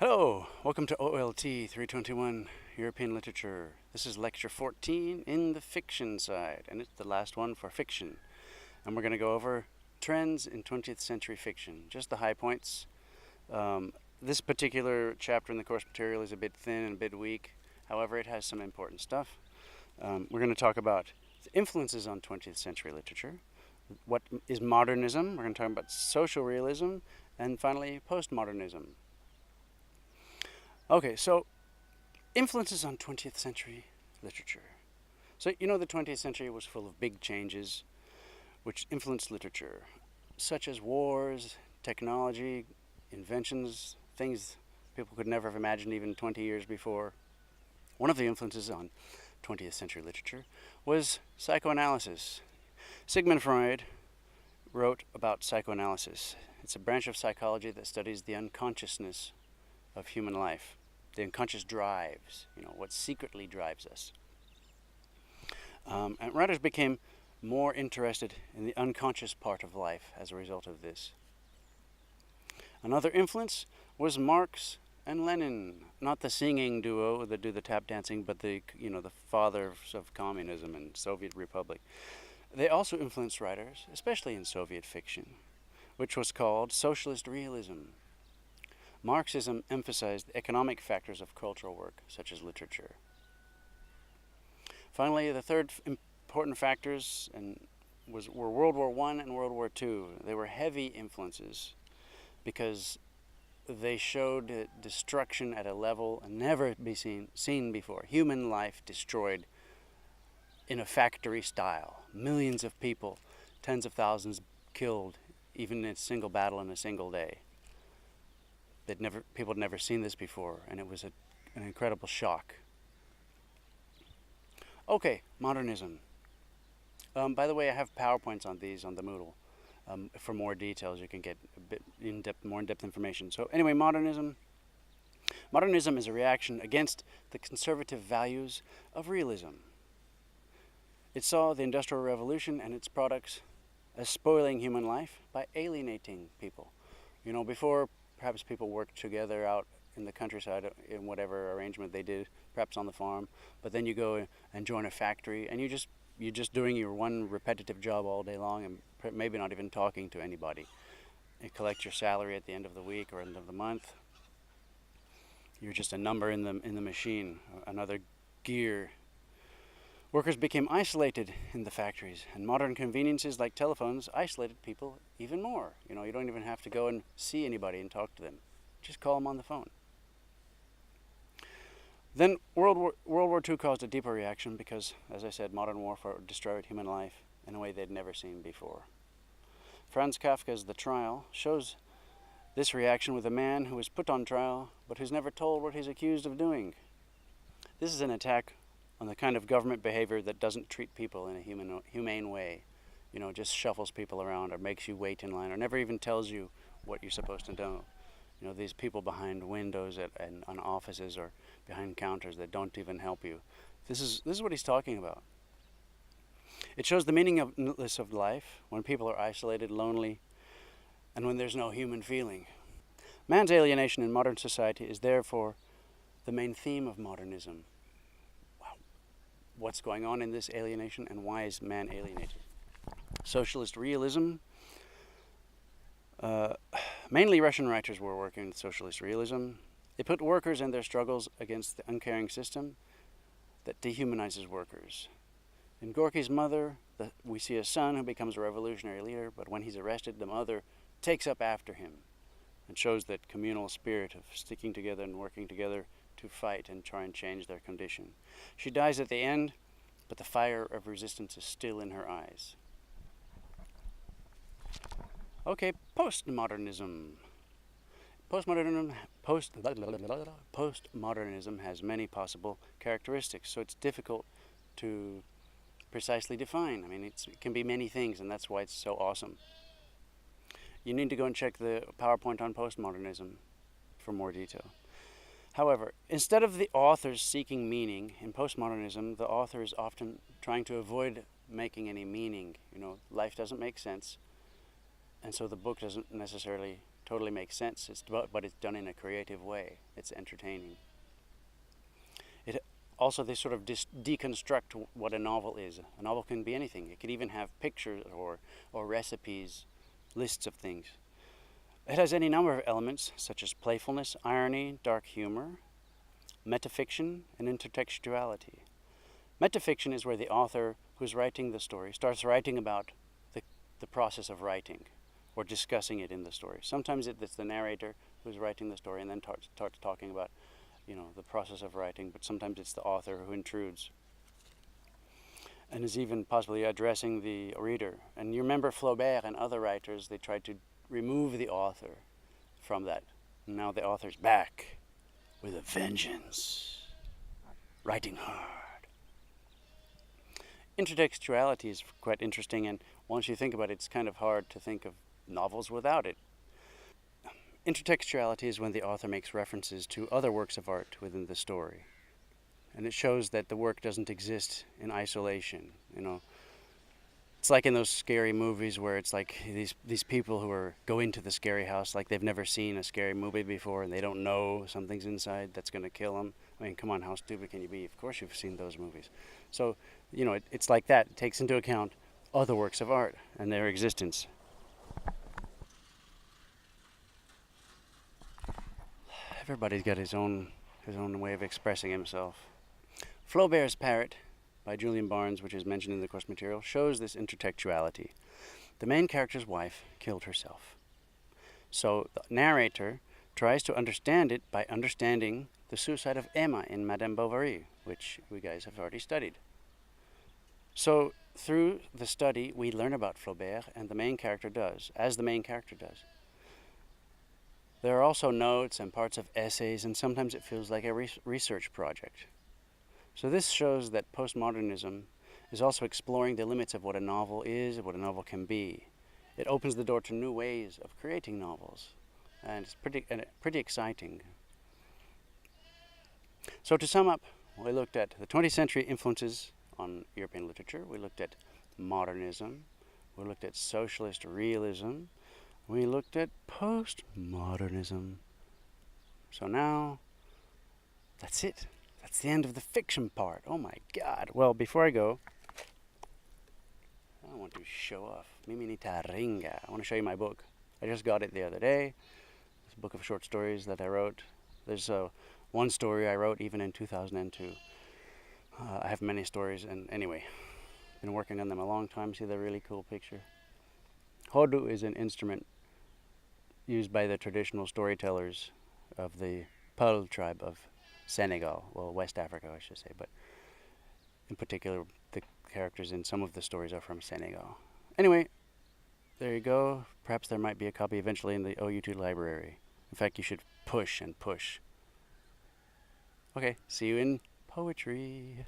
Hello, welcome to OLT 321 European Literature. This is lecture 14 in the fiction side, and it's the last one for fiction. And we're going to go over trends in 20th century fiction, just the high points. This particular chapter in the course material is a bit thin and a bit weak. However, it has some important stuff. We're going to talk about the influences on 20th century literature. What is modernism? We're going to talk about social realism, and finally, postmodernism. Okay, so influences on 20th century literature. So you know the 20th century was full of big changes which influenced literature, such as wars, technology, inventions, things people could never have imagined even 20 years before. One of the influences on 20th century literature was psychoanalysis. Sigmund Freud wrote about psychoanalysis. It's a branch of psychology that studies the unconsciousness of human life, the unconscious drives, what secretly drives us. And writers became more interested in the unconscious part of life as a result of this. Another influence was Marx and Lenin, not the singing duo that do the tap dancing, but the fathers of communism and Soviet Republic. They also influenced writers, especially in Soviet fiction, which was called socialist realism. Marxism emphasized the economic factors of cultural work, such as literature. Finally, the third important factors were World War I and World War II. They were heavy influences because they showed destruction at a level never seen before. Human life destroyed in a factory style. Millions of people, tens of thousands killed, even in a single battle in a single day. People had never seen this before, and it was an incredible shock. Okay, modernism. By the way, I have PowerPoints on these on the Moodle. For more details, you can get a bit more in-depth information. So anyway, modernism. Modernism is a reaction against the conservative values of realism. It saw the Industrial Revolution and its products as spoiling human life by alienating people. Before, perhaps people worked together out in the countryside in whatever arrangement they did, perhaps on the farm. But then you go and join a factory, and you're just doing your one repetitive job all day long, and maybe not even talking to anybody. You collect your salary at the end of the week or end of the month. You're just a number in the machine, another gear. Workers became isolated in the factories, and modern conveniences like telephones isolated people even more. You don't even have to go and see anybody and talk to them. Just call them on the phone. Then World War II caused a deeper reaction because, as I said, modern warfare destroyed human life in a way they'd never seen before. Franz Kafka's The Trial shows this reaction with a man who was put on trial but who's never told what he's accused of doing. This is an attack on the kind of government behavior that doesn't treat people in a humane way. Just shuffles people around or makes you wait in line or never even tells you what you're supposed to know. These people behind windows on offices or behind counters that don't even help you. This is what he's talking about. It shows the meaninglessness of life when people are isolated, lonely, and when there's no human feeling. Man's alienation in modern society is therefore the main theme of modernism. What's going on in this alienation, and why is man alienated? Socialist realism. Mainly Russian writers were working with socialist realism. They put workers and their struggles against the uncaring system that dehumanizes workers. In Gorky's Mother, we see a son who becomes a revolutionary leader, but when he's arrested, the mother takes up after him and shows that communal spirit of sticking together and working together to fight and try and change their condition. She dies at the end, but the fire of resistance is still in her eyes. Okay, postmodernism. Postmodernism has many possible characteristics, so it's difficult to precisely define. It can be many things, and that's why it's so awesome. You need to go and check the PowerPoint on postmodernism for more detail. However, instead of the authors seeking meaning, in postmodernism, the author is often trying to avoid making any meaning. Life doesn't make sense, and so the book doesn't necessarily totally makes sense. But it's done in a creative way. It's entertaining. It also, they sort of deconstruct what a novel is. A novel can be anything. It could even have pictures or recipes, lists of things. It has any number of elements such as playfulness, irony, dark humor, metafiction, and intertextuality. Metafiction is where the author who's writing the story starts writing about the process of writing or discussing it in the story. Sometimes it's the narrator who's writing the story and then starts talking about, the process of writing, but sometimes it's the author who intrudes and is even possibly addressing the reader. And you remember Flaubert and other writers, they tried to remove the author from that. Now the author's back with a vengeance, writing hard. Intertextuality is quite interesting, and once you think about it, it's kind of hard to think of novels without it. Intertextuality is when the author makes references to other works of art within the story. And it shows that the work doesn't exist in isolation. It's like in those scary movies where it's like these people who go into the scary house like they've never seen a scary movie before and they don't know something's inside that's going to kill them. I mean, come on, how stupid can you be? Of course you've seen those movies. So, it's like that. It takes into account other works of art and their existence. Everybody's got his own way of expressing himself. Flaubert's Parrot by Julian Barnes, which is mentioned in the course material, shows this intertextuality. The main character's wife killed herself. So the narrator tries to understand it by understanding the suicide of Emma in Madame Bovary, which we guys have already studied. So through the study, we learn about Flaubert, and the main character does. There are also notes and parts of essays, and sometimes it feels like a research project. So this shows that postmodernism is also exploring the limits of what a novel is, what a novel can be. It opens the door to new ways of creating novels, and it's pretty exciting. So to sum up, we looked at the 20th century influences on European literature. We looked at modernism. We looked at socialist realism. We looked at postmodernism. So now, that's it. That's the end of the fiction part. Oh my God. Well, before I go, I want to show off. Miminita Ringa. I want to show you my book. I just got it the other day. It's a book of short stories that I wrote. There's one story I wrote even in 2002. I have many stories, and anyway, been working on them a long time. See the really cool picture? Hodu is an instrument used by the traditional storytellers of the Peul tribe of Senegal, well, West Africa, I should say, but in particular, the characters in some of the stories are from Senegal. Anyway, there you go. Perhaps there might be a copy eventually in the OU2 library. In fact, you should push and push. Okay, see you in poetry.